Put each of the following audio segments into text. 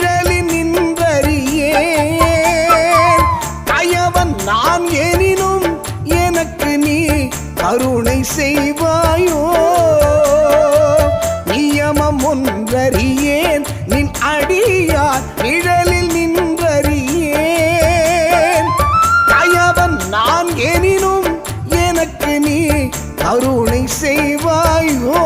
நிழலில் நின்றறியேன். கயவன் நான் எனினும் எனக்கு நீ கருணை செய்வாயோ. நியமம் ஒன்றறியேன் நின் அடியார் நிழலில் நின்றறியேன். கயவன் நான் எனினும் எனக்கு நீ கருணை செய்வாயோ.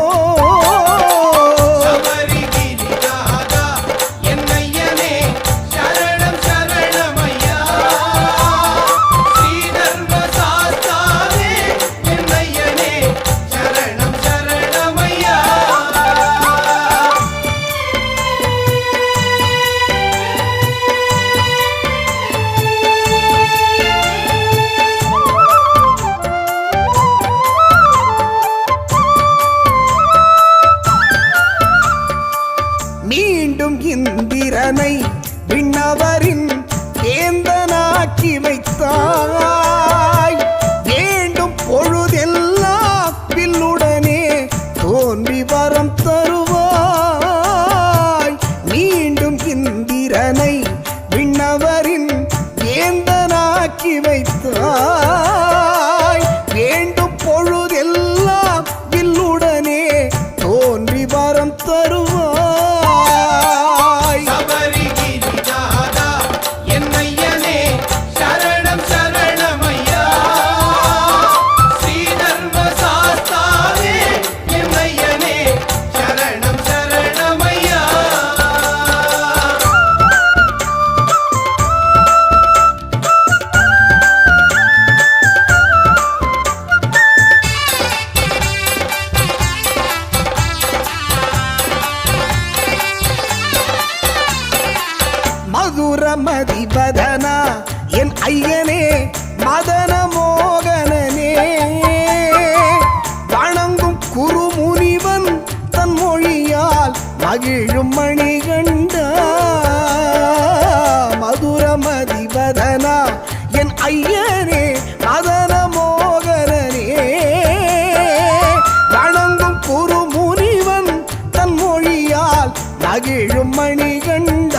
மீண்டும் இந்திரனை விண்ணவரின் வேந்தனாக்கி வைத்தாய். வேண்டும் பொழுதெல்லாம் வில்லுடனே தோன்றி வரம் தருவாய். மீண்டும் இந்திரனை விண்ணவரின் வேந்தனாக்கி வைத்தாய். வேண்டும் பொழுதெல்லாம் வில்லுடனே தோன்றி வரம் தருவாய். மதுரமதிபதனா என் ஐயனே மதன மோகனனே. வணங்கும் குருமுனிவன் தன் மொழியால் மகிழும் மணிகண்டா. மதுரமதிபதனா என் ஐயனே மதன மோகனனே. வணங்கும் குருமுனிவன் தன் மொழியால் மகிழும் மணிகண்டா.